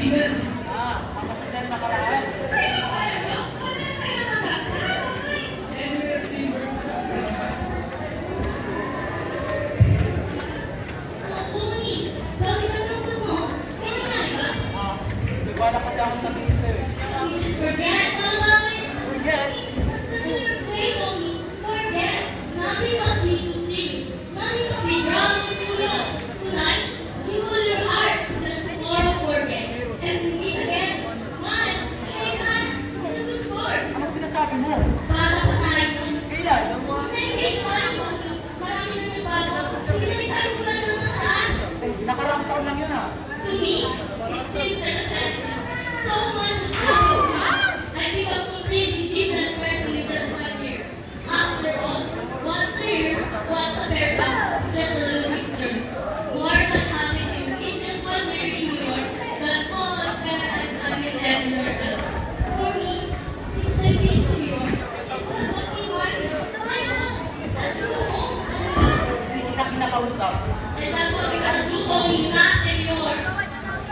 kaibigan. Makasasal na karaan. Tony, bakit ang lungkot mo? May nangyari ba? Di ba na kasi ako sabihin sa'yo eh. You just forget all about it. Forget? Say, Tony, forget. Nothing must be too serious. Nothing must be drowned in too long. Tonight, you will your heart, then tomorrow forget. And we meet again. Smile, shake hands, it's a good sport. Anong sinasabi mo? Bata pa tayo nun. Kailan? Na-engage tayo, Tony. Marami na nagbago. Hindi na rin tayo tulad ng nakaraan. Nakaraang taon lang yun ah. To me, it seems like a century. So much has happened. I become a completely different person in just 1 year. After all, once a year, once a person, special Olympic terms. More than happened to you in just 1 year in New York than all I spent my time with everywhere else. For me, since I've been to New York, it will not be one year. My home, it's a true home. Hindi kita kinakausap. And that's what we gotta do, Tony, not anymore.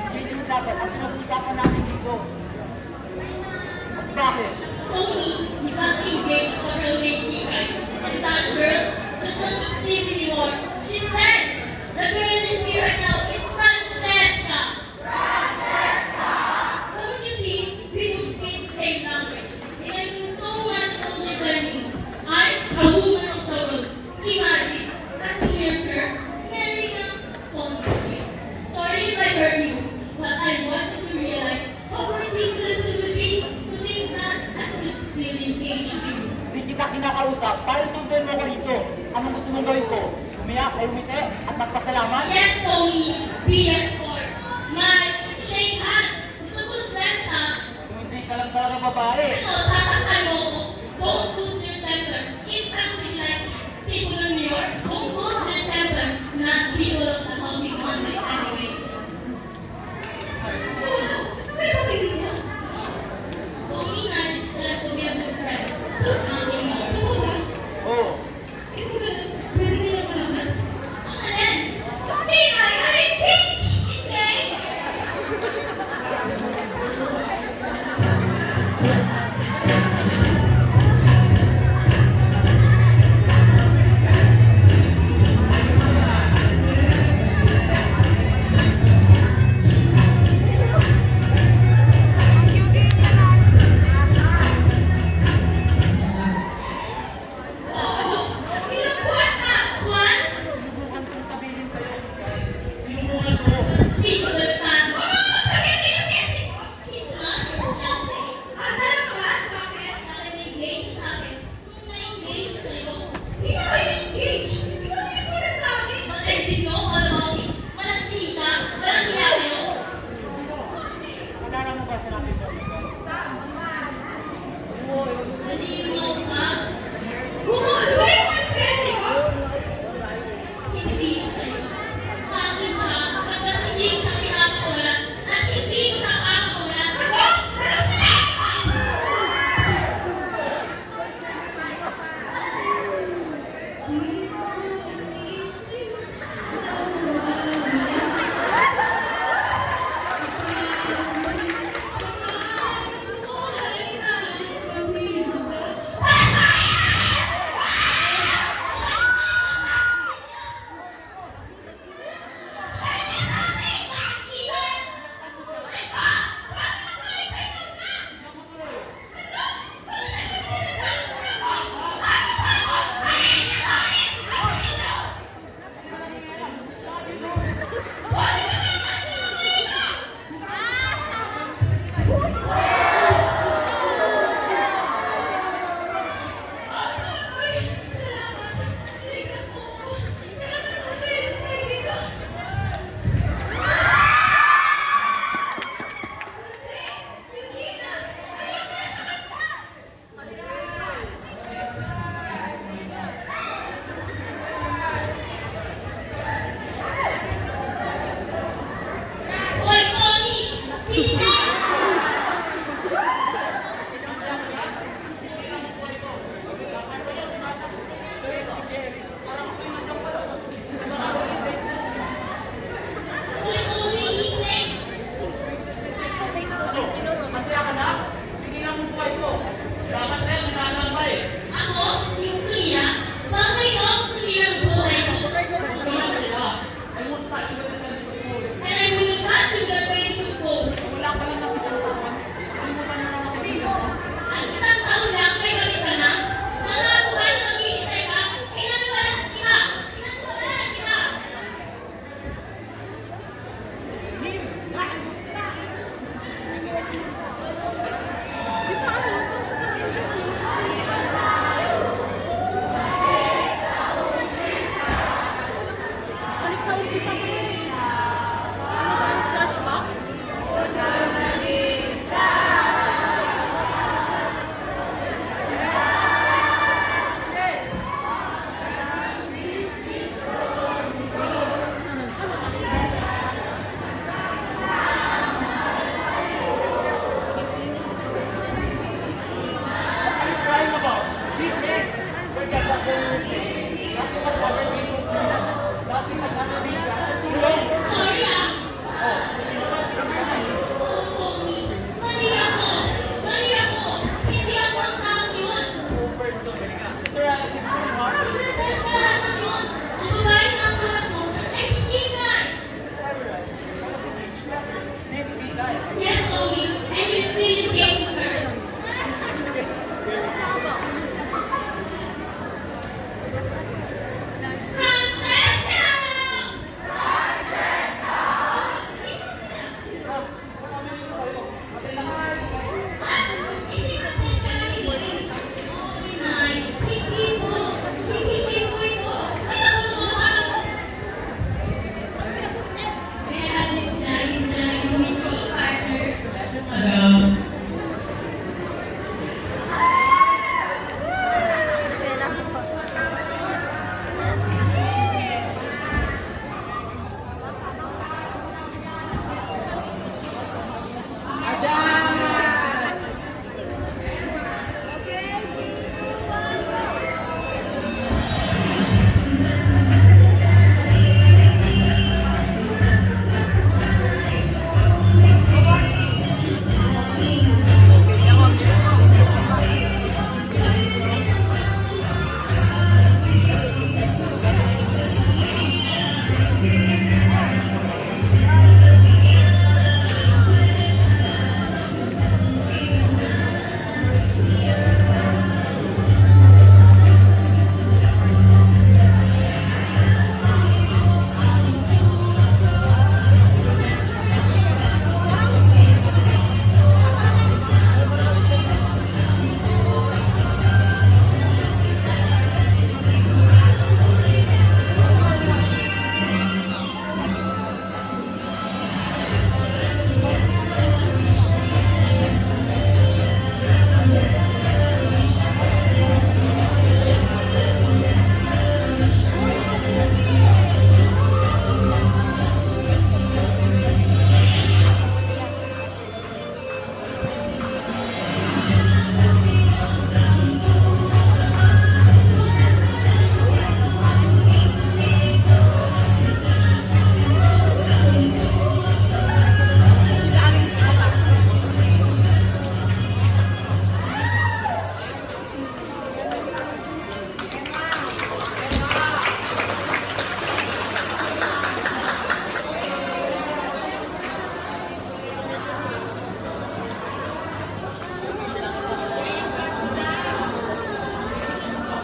Hindi mo dapat. Ang pinag-usapan natin dito. At bakit? Tony, you got engaged to a girl named Kikay. And that girl doesn't exist anymore. She's dead. The girl you see right now, it's Francesca. Don't you see? We don't speak the same language. And I feel so much older than you. I'm a woman of the world. Imagine, a 2-year marrying a Tony. Sorry if I hurt you, but I want you to realize how ridiculous it would be to think that I could still engage to you. Hindi kita kinakausap. Para sundin mo ko rito. Anong gusto mong gawin ko? Umiyak, umiti, at magpasalamat? Yes, Tony. P.S.